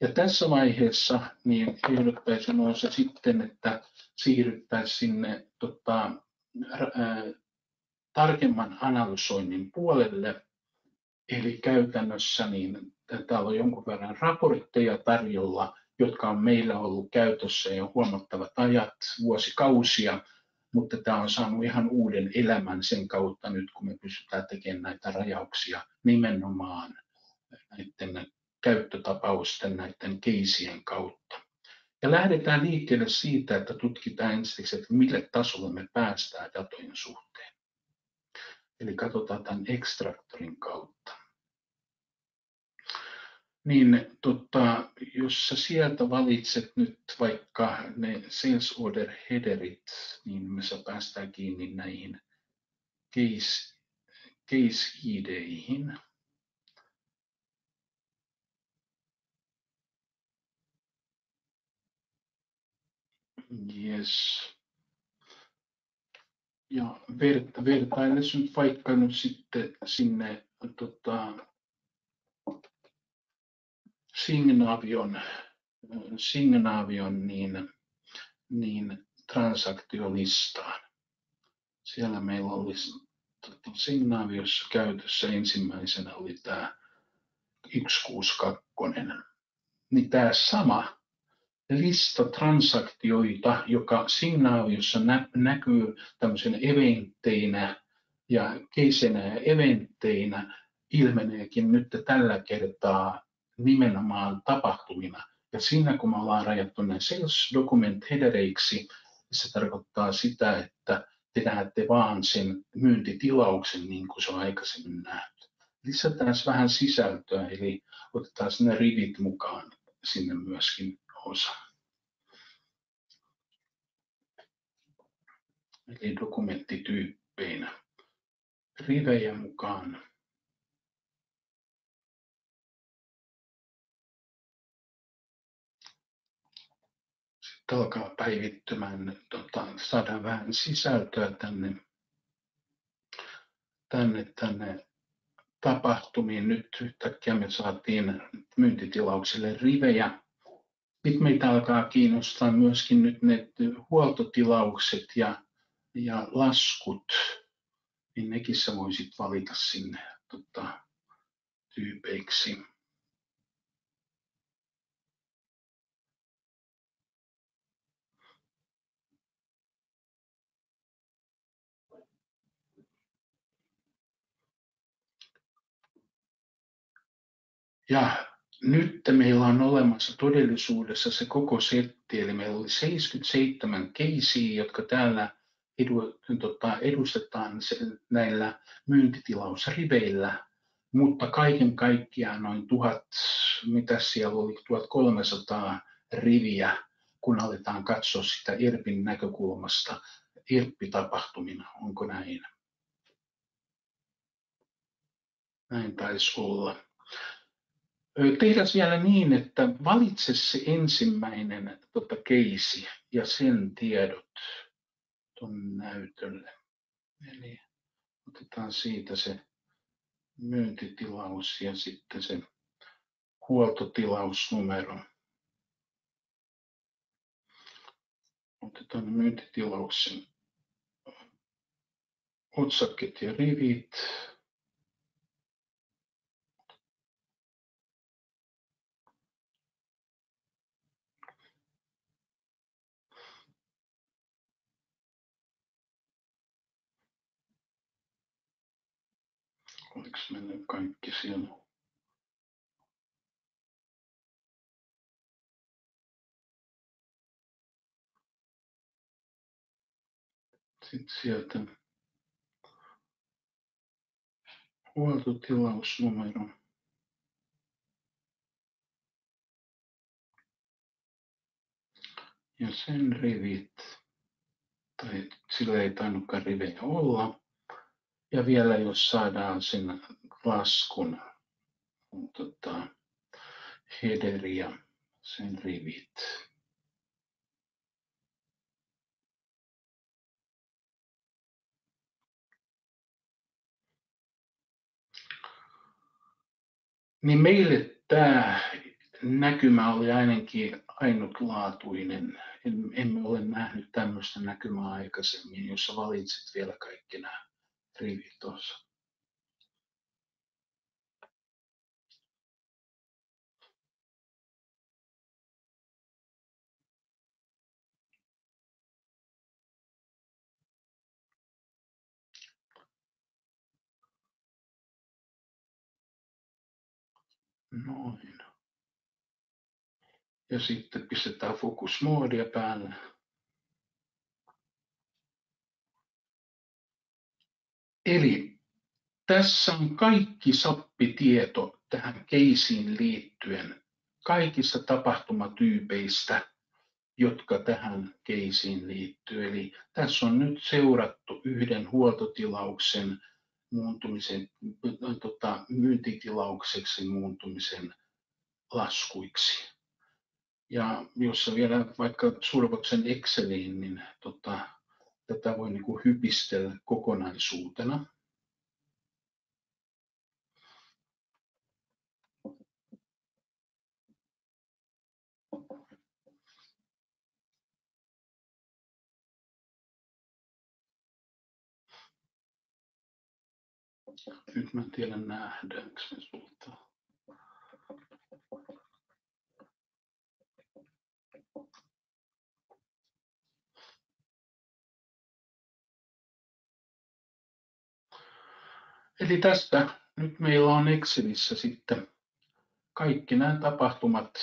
Ja tässä vaiheessa niin ehdottaisin se sitten, että siirryttäisiin sinne tarkemman analysoinnin puolelle. Eli käytännössä niin täällä on jonkun verran raportteja tarjolla, jotka on meillä ollut käytössä jo huomattavat ajat, vuosikausia, mutta tämä on saanut ihan uuden elämän sen kautta nyt, kun me pystytään tekemään näitä rajauksia nimenomaan näiden käyttötapausten, näiden keisien kautta. Ja lähdetään liikkeelle siitä, että tutkitaan ensiksi, että mille tasolle me päästään datojen suhteen. Eli katsotaan tämän extractorin kautta. Niin jos sä sieltä valitset nyt vaikka ne sales order headerit, niin me päästään kiinni näihin case-ideihin. Yes. Ja vertaile nyt vaikka nyt sitten sinne Signavion niin transaktiolistaan. Siellä meillä olisi Signaviossa käytössä ensimmäisenä oli tämä 162. Niin tämä sama lista transaktioita, joka Signaviossa näkyy tämmöisenä eventteinä ja keisenä ja eventteinä, ilmeneekin nyt tällä kertaa nimenomaan tapahtumina. Ja siinä kun me ollaan rajattu ne sales document headereiksi, se tarkoittaa sitä, että te näette vaan sen myyntitilauksen niin kuin se on aikaisemmin nähty. lisätään vähän sisältöä, eli otetaan sinne rivit mukaan sinne myöskin osa. Eli dokumenttityyppeinä rivejä mukaan. Sitten alkaa päivittymään, saadaan vähän sisältöä tänne tapahtumiin. Nyt yhtäkkiä me saatiin myyntitilauksille rivejä. Sitten meitä alkaa kiinnostaa myöskin nyt ne huoltotilaukset ja laskut, niin nekin sä voisit valita sinne tyypeiksi. Ja nyt meillä on olemassa todellisuudessa se koko setti, eli meillä oli 77 casea, jotka täällä edustetaan näillä myyntitilausriveillä, mutta kaiken kaikkiaan noin 1300 riviä, kun aletaan katsoa sitä IRPin näkökulmasta, IRP-tapahtumina, onko näin? Näin taisi olla. Tehdään vielä niin, että valitse se ensimmäinen case ja sen tiedot tuon näytölle. Eli otetaan siitä se myyntitilaus ja sitten se huoltotilausnumero. Otetaan myyntitilauksen otsakkeet ja rivit. Oliko mennyt kaikki siellä? Sitten sieltä huoltotilausnumero. Ja sen rivit, tai sillä ei tainnutkaan rivejä olla. Ja vielä jos saadaan sen laskun header ja sen rivit. Niin meille tämä näkymä oli ainakin ainutlaatuinen. Emme ole nähnyt tämmöistä näkymää aikaisemmin, jossa valitset vielä kaikki nämä rivit tuossa. Noin. Ja sitten pistetään fokusmoodia päälle. Eli tässä on kaikki sappitieto tähän keisiin liittyen, kaikista tapahtumatyypeistä, jotka tähän keisiin liittyy. Eli tässä on nyt seurattu yhden huoltotilauksen muuntumisen, myyntitilaukseksi muuntumisen laskuiksi. Ja jos sä vielä vaikka survot sen Exceliin, niin tätä voi niin kuin hypistellä kokonaisuutena. Nyt mä en tiedä nähdäänkö me sulta. Eli tästä nyt meillä on Excelissä sitten kaikki nämä tapahtumat,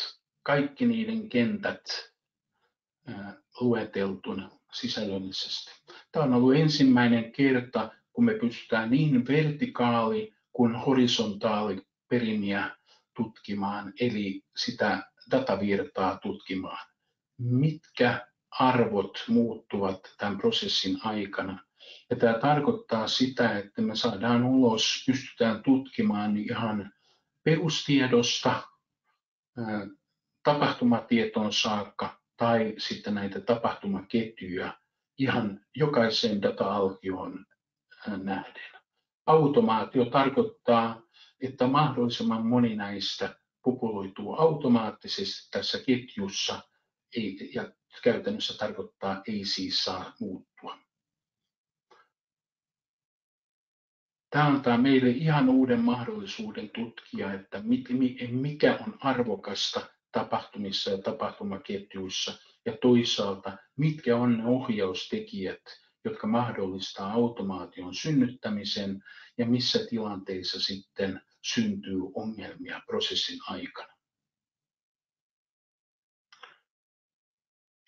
kaikki niiden kentät lueteltuna sisällöllisesti. Tämä on ollut ensimmäinen kerta, kun me pystytään niin vertikaali kuin horisontaaliperimiä tutkimaan, eli sitä datavirtaa tutkimaan. Mitkä arvot muuttuvat tämän prosessin aikana? Ja tämä tarkoittaa sitä, että me saadaan ulos, pystytään tutkimaan ihan perustiedosta tapahtumatietoon saakka tai sitten näitä tapahtumaketjuja ihan jokaiseen data-alkioon nähden. Automaatio tarkoittaa, että mahdollisimman moni näistä populoituu automaattisesti tässä ketjussa ja käytännössä tarkoittaa ei siis saa muuttua. Tämä antaa meille ihan uuden mahdollisuuden tutkia, että mikä on arvokasta tapahtumissa ja tapahtumaketjuissa ja toisaalta mitkä on ne ohjaustekijät, jotka mahdollistaa automaation synnyttämisen ja missä tilanteissa sitten syntyy ongelmia prosessin aikana.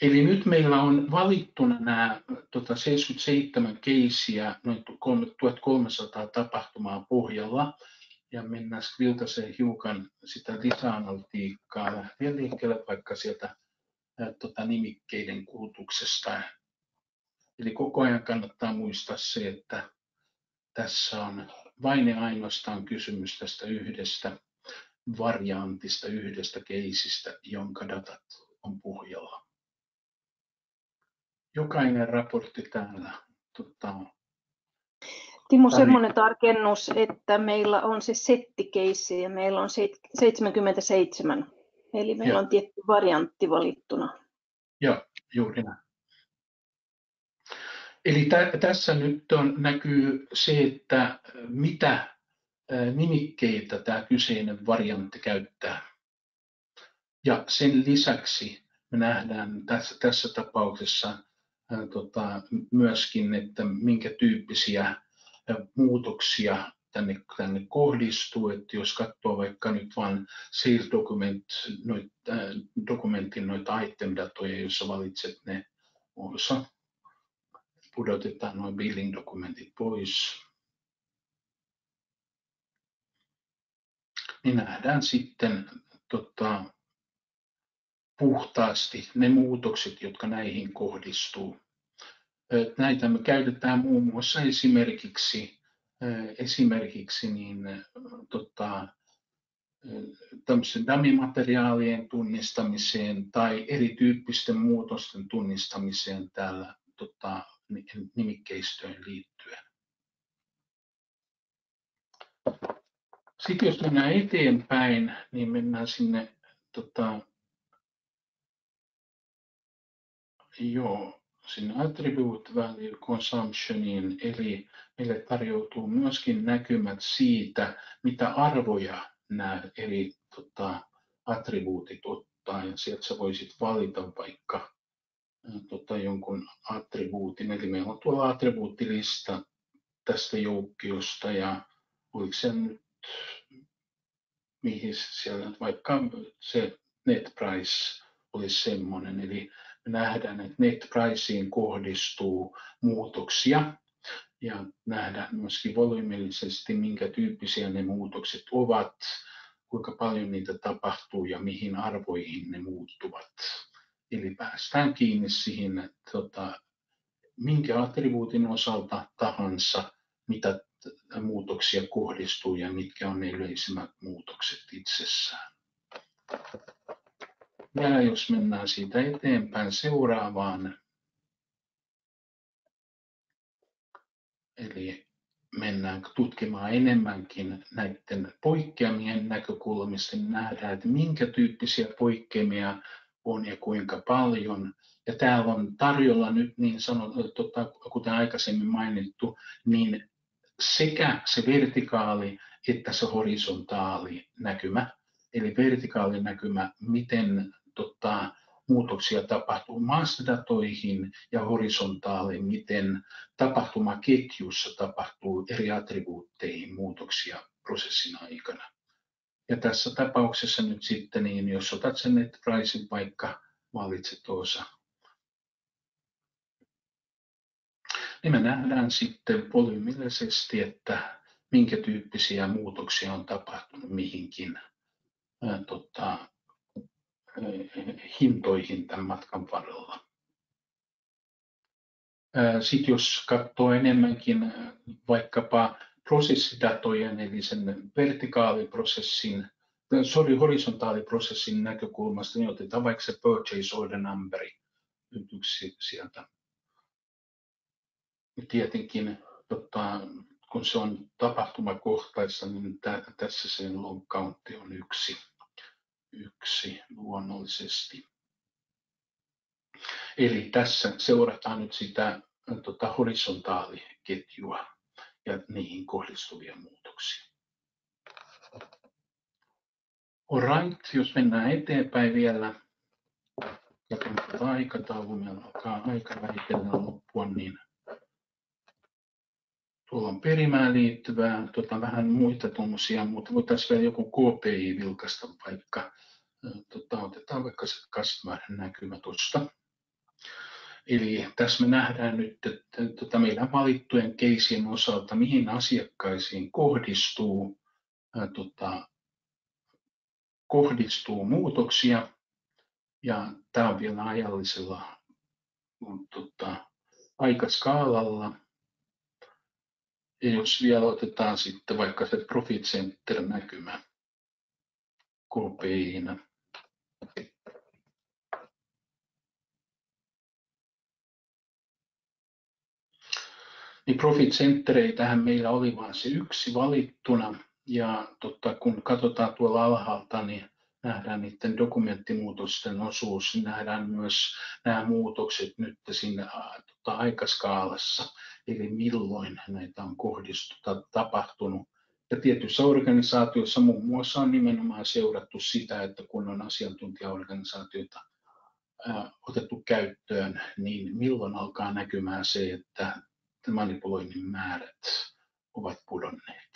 Eli nyt meillä on valittuna nämä 77 keissiä, noin 1300 tapahtumaa pohjalla, ja mennään Viltaseen hiukan sitä lisäanalytiikkaa lähtien liikkeelle vaikka sieltä nimikkeiden kulutuksesta. Eli koko ajan kannattaa muistaa se, että tässä on vain ja ainoastaan kysymys tästä yhdestä variantista, yhdestä keisistä, jonka datat on pohjalla. Jokainen raportti täällä. Timo, semmoinen tarkennus, että meillä on se settikeissi ja meillä on 77. Eli meillä on tietty variantti valittuna. Joo, juuri näin. Eli tässä nyt näkyy se, että mitä nimikkeitä tämä kyseinen variantti käyttää. Ja sen lisäksi me nähdään tässä tapauksessa myöskin, että minkä tyyppisiä muutoksia tänne kohdistuu. Että jos katsoo vaikka nyt vain sales dokumentin noita item-datoja, joissa valitset ne osa, pudotetaan nuo billing-dokumentit pois, niin nähdään sitten puhtaasti ne muutokset, jotka näihin kohdistuu. Näitä me käytetään muun muassa esimerkiksi tämmöisen dummy-materiaalien tunnistamiseen tai erityyppisten muutosten tunnistamiseen täällä nimikkeistöön liittyen. Sitten jos mennään eteenpäin, niin mennään sinne sinne attribute value consumptioniin, eli meille tarjoutuu myöskin näkymät siitä, mitä arvoja nämä eri attribuutit ottaa, ja sieltä sä voisit valita vaikka jonkun attribuutin, eli meillä on tuolla attribuuttilista tästä joukkiosta, ja oliko se nyt, mihin siellä vaikka se net price olisi semmoinen, eli me nähdään, että net priceen kohdistuu muutoksia ja nähdään myöskin volyymillisesti, minkä tyyppisiä ne muutokset ovat, kuinka paljon niitä tapahtuu ja mihin arvoihin ne muuttuvat. Eli päästään kiinni siihen, että minkä attribuutin osalta tahansa, mitä muutoksia kohdistuu ja mitkä on ne yleisimmät muutokset itsessään. Ja jos mennään siitä eteenpäin seuraavaan, eli mennään tutkimaan enemmänkin näiden poikkeamien näkökulmista, niin nähdään, että minkä tyyppisiä poikkeamia on ja kuinka paljon. Ja täällä on tarjolla nyt niin sanottu, kuten aikaisemmin mainittu, niin sekä se vertikaali että se horisontaali näkymä. Eli vertikaali näkymä, miten muutoksia tapahtuu maastodatoihin, ja horisontaali, miten tapahtumaketjussa tapahtuu eri attribuutteihin muutoksia prosessin aikana. Ja tässä tapauksessa nyt sitten, niin jos otat sen net pricein vaikka valitset osa, niin me nähdään sitten volyymillisesti, että minkä tyyppisiä muutoksia on tapahtunut mihinkin hintoihin tämän matkan varrella. Sitten jos katsoo enemmänkin vaikkapa prosessidatojen, eli sen horisontaaliprosessin näkökulmasta, niin otetaan vaikka se purchase order number yksi sieltä. Ja tietenkin, kun se on tapahtumakohtaista, niin tässä sen log countti on yksi luonnollisesti. Eli tässä seurataan nyt sitä horisontaaliketjua ja niihin kohdistuvia muutoksia. Alright, jos mennään eteenpäin vielä, katsotaan aikataulu, meillä alkaa aika vähitellen loppua, niin tuolla on perimään liittyvää, vähän muita tuommoisia, mutta voitaisiin vielä joku KPI vilkaista vaikka. Otetaan vaikka se customer-näkymä tuosta. Eli tässä me nähdään nyt, että meidän valittujen keisien osalta, mihin asiakkaisiin kohdistuu muutoksia. Ja tämä on vielä ajallisella aikaskaalalla. Ja jos vielä otetaan sitten vaikka se Profit Center-näkymä KPI:nä. Niin Profit Centereitähän meillä oli vain se yksi valittuna. Ja kun katsotaan tuolla alhaalta, niin nähdään niiden dokumenttimuutosten osuus, nähdään myös nämä muutokset nyt siinä aikaskaalassa, eli milloin näitä on tapahtunut. Ja tietyissä organisaatioissa muun muassa on nimenomaan seurattu sitä, että kun on asiantuntijaorganisaatioita otettu käyttöön, niin milloin alkaa näkymään se, että manipuloinnin määrät ovat pudonneet.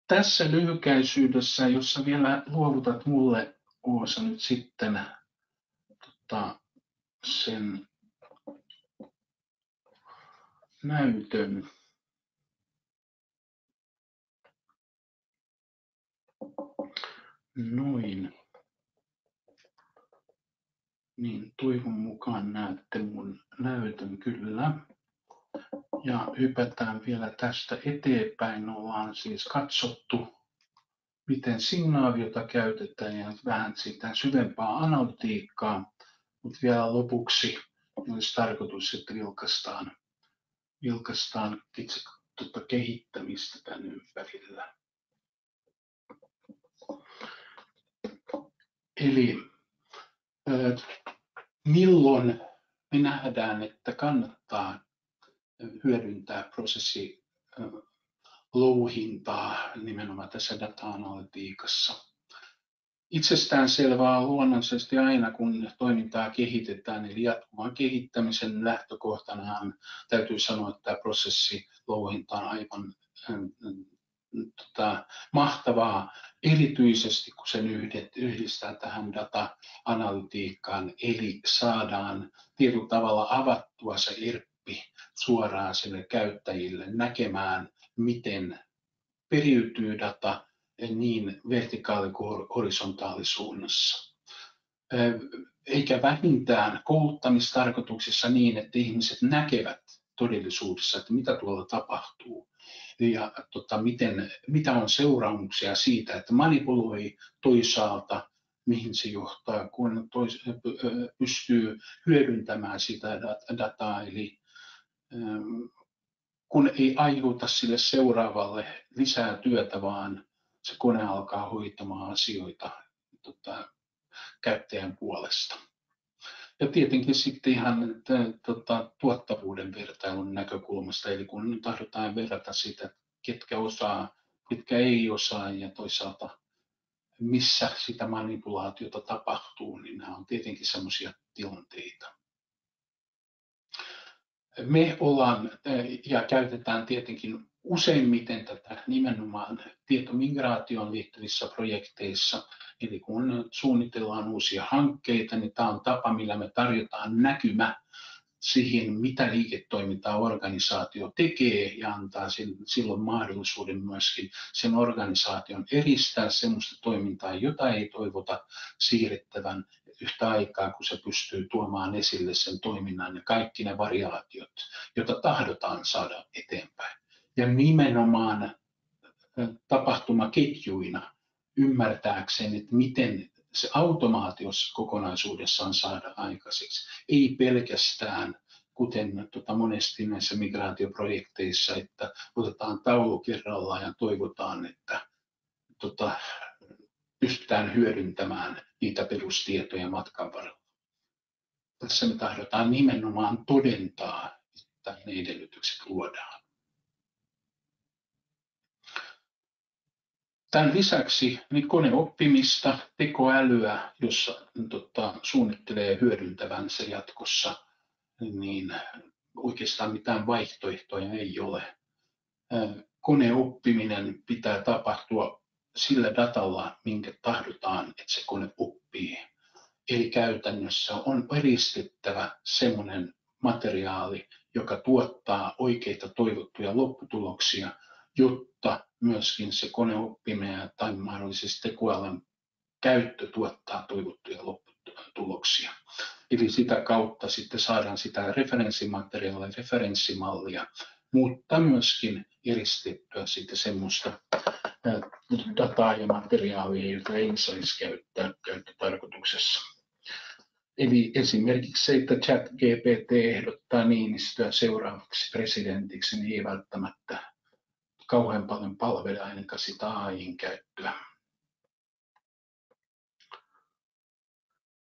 Tässä lyhykäisyydessä, jossa vielä luovutat mulle, Oosa, nyt sitten sen näytön. Noin. Niin, toivon mukaan näette mun näytön kyllä. Ja hypätään vielä tästä eteenpäin. Ollaan siis katsottu, miten signaaviota käytetään ja vähän sitä syvempää analytiikkaa. Mutta vielä lopuksi olisi tarkoitus, että vilkaistaan itse kehittämistä tämän ympärillä. Eli milloin me nähdään, että kannattaa hyödyntää prosessilouhintaa nimenomaan tässä data-analytiikassa. Itsestään selvää on luonnollisesti aina, kun toimintaa kehitetään, eli jatkuvan kehittämisen lähtökohtana täytyy sanoa, että tämä prosessilouhinta on aivan mahtavaa, erityisesti kun sen yhdistää tähän data-analytiikkaan, eli saadaan tietyllä tavalla avattua se ERPpi suoraan sille käyttäjille näkemään, miten periytyy data niin vertikaali- kuin horisontaalisuunnassa. Eikä vähintään kouluttamistarkoituksissa niin, että ihmiset näkevät todellisuudessa, että mitä tuolla tapahtuu ja mitä on seuraamuksia siitä, että manipuloi toisaalta, mihin se johtaa, kun pystyy hyödyntämään sitä dataa, eli kun ei aiheuta sille seuraavalle lisää työtä, vaan se kone alkaa hoitamaan asioita käyttäjän puolesta. Ja tietenkin sitten ihan tuottavuuden vertailun näkökulmasta, eli kun tahdotaan verrata sitä, ketkä osaa, ketkä ei osaa ja toisaalta missä sitä manipulaatiota tapahtuu, niin nämä on tietenkin sellaisia tilanteita. Me ollaan ja käytetään tietenkin useimmiten tätä nimenomaan tietomigraatioon liittyvissä projekteissa. Eli kun suunnitellaan uusia hankkeita, niin tämä on tapa, millä me tarjotaan näkymä siihen, mitä liiketoimintaa organisaatio tekee ja antaa silloin mahdollisuuden myöskin sen organisaation eristää sellaista toimintaa, jota ei toivota siirrettävän yhtä aikaa, kun se pystyy tuomaan esille sen toiminnan ja kaikki ne variaatiot, joita tahdotaan saada eteenpäin. Ja nimenomaan tapahtumaketjuina ymmärtääkseen, että miten se automaatios kokonaisuudessaan saada aikaiseksi. Ei pelkästään, kuten monesti näissä migraatioprojekteissa, että otetaan taulu kerrallaan ja toivotaan, että pystytään hyödyntämään niitä perustietoja matkan varrella. Tässä me tahdotaan nimenomaan todentaa, että ne edellytykset luodaan. Tämän lisäksi niin koneoppimista, tekoälyä, jossa suunnittelee hyödyntävänsä jatkossa, niin oikeastaan mitään vaihtoehtoja ei ole. Koneoppiminen pitää tapahtua sillä datalla, minkä tahdotaan, että se kone oppii. Eli käytännössä on eristettävä semmoinen materiaali, joka tuottaa oikeita toivottuja lopputuloksia, jotta myöskin se koneoppiminen tai mahdollisesti tekoälyn käyttö tuottaa toivottuja lopputuloksia. Eli sitä kautta sitten saadaan sitä referenssimateriaalia, referenssimallia, mutta myöskin eristettyä sitten semmoista dataa ja materiaalia, jota ei saisi käyttää käyttötarkoituksessa. Eli esimerkiksi se, että ChatGPT ehdottaa Niinistöä seuraavaksi presidentiksi, niin ei välttämättä kauhean paljon palvele ainakaan sitä AI:n käyttöä.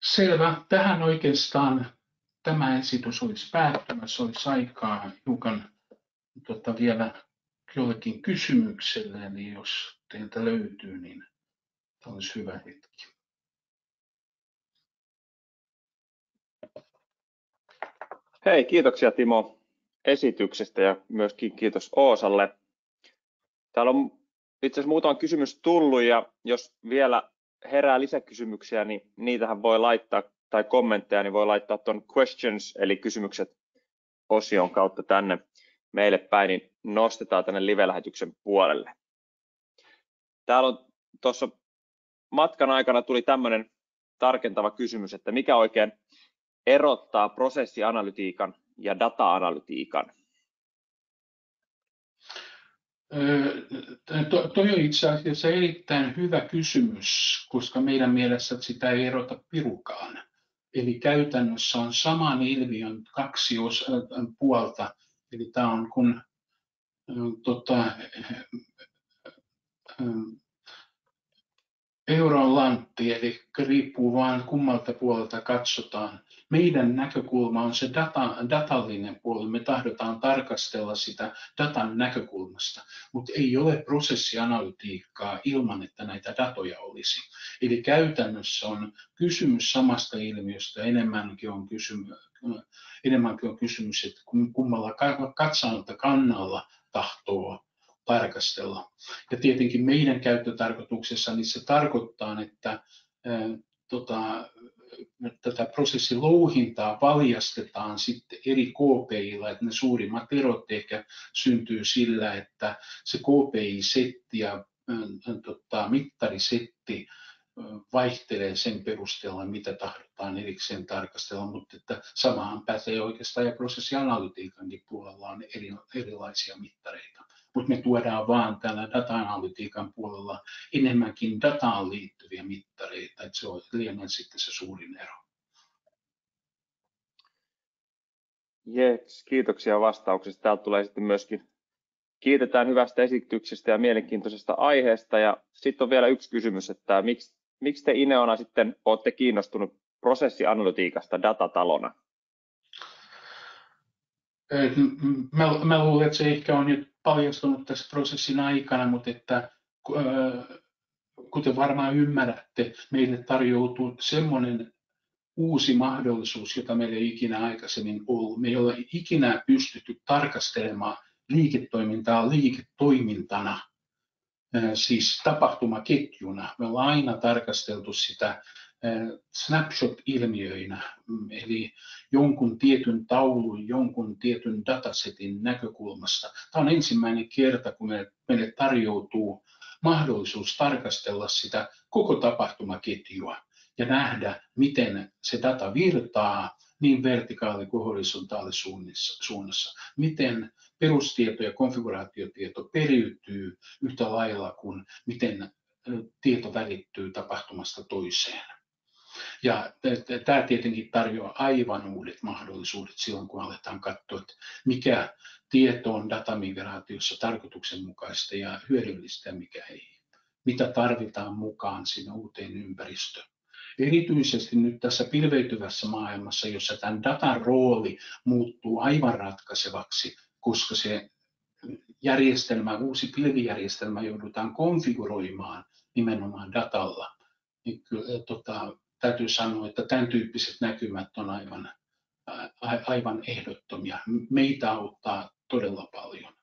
Selvä. Tähän oikeastaan tämä esitys olisi päättymässä. Olisi aikaa hiukan vielä jollekin kysymykselle, eli jos teiltä löytyy, niin olisi hyvä hetki. Hei, kiitoksia Timo esityksestä ja myöskin kiitos Oosalle. Täällä on itse asiassa muutama kysymys tullut ja jos vielä herää lisäkysymyksiä, niin niitähän voi laittaa, tai kommentteja, niin voi laittaa tuon questions, eli kysymykset osion kautta tänne meille päin, niin nostetaan tänne live-lähetyksen puolelle. Täällä on tuossa matkan aikana tuli tämmöinen tarkentava kysymys, että mikä oikein erottaa prosessianalytiikan ja data-analytiikan? Toi on itse asiassa erittäin hyvä kysymys, koska meidän mielestä sitä ei erota pirukaan. Eli käytännössä on saman ilmiön kaksi puolta. Eli tämä on kun euron lantti, eli riippuu vain kummalta puolelta katsotaan. Meidän näkökulma on se datallinen puoli. Me tahdotaan tarkastella sitä datan näkökulmasta, mutta ei ole prosessianalytiikkaa ilman, että näitä datoja olisi. Eli käytännössä on kysymys samasta ilmiöstä, enemmänkin on kysymys, että kummalla katsantokannalla kannalla tahtoo tarkastella. Ja tietenkin meidän käyttötarkoituksessa niin se tarkoittaa, että tätä prosessin louhintaa valjastetaan sitten eri KPI:lla, että ne suurimmat erot ehkä syntyy sillä, että se KPI-setti ja mittarisetti vaihtelee sen perusteella, mitä tahdotaan erikseen tarkastella, mutta että samahan pätee oikeastaan ja prosessianalytiikankin puolella on erilaisia mittareita. Mutta me tuodaan vaan täällä data-analytiikan puolella enemmänkin dataan liittyviä mittareita, että se on liian sitten se suurin ero. Yes, kiitoksia vastauksesta. Täältä tulee sitten myöskin kiitetään hyvästä esityksestä ja mielenkiintoisesta aiheesta. Ja sitten on vielä yksi kysymys, että miksi te Ineona sitten olette kiinnostunut prosessianalytiikasta datatalona? Mä luulen, että se ehkä on nyt paljastunut tässä prosessin aikana, mutta että kuten varmaan ymmärrätte, meille tarjoutuu semmoinen uusi mahdollisuus, jota meillä ei ikinä aikaisemmin ollut. Me ei ole ikinä pystytty tarkastelemaan liiketoimintaa liiketoimintana, siis tapahtumaketjuna. Me ollaan aina tarkasteltu sitä snapshot-ilmiöinä, eli jonkun tietyn taulun, jonkun tietyn datasetin näkökulmasta. Tämä on ensimmäinen kerta, kun meille tarjoutuu mahdollisuus tarkastella sitä koko tapahtumaketjua ja nähdä, miten se data virtaa niin vertikaali- kuin horisontaalisuunnassa, miten perustieto ja konfiguraatiotieto periytyy yhtä lailla kuin miten tieto välittyy tapahtumasta toiseen. Ja tämä tietenkin tarjoaa aivan uudet mahdollisuudet silloin, kun aletaan katsoa, että mikä tieto on datamigraatiossa tarkoituksenmukaista ja hyödyllistä ja mikä ei. Mitä tarvitaan mukaan sinne uuteen ympäristöön. Erityisesti nyt tässä pilveytyvässä maailmassa, jossa tämän datan rooli muuttuu aivan ratkaisevaksi, koska se järjestelmä, uusi pilvijärjestelmä joudutaan konfiguroimaan nimenomaan datalla, niin kyllä, täytyy sanoa, että tämän tyyppiset näkymät on aivan ehdottomia. Meitä auttaa todella paljon.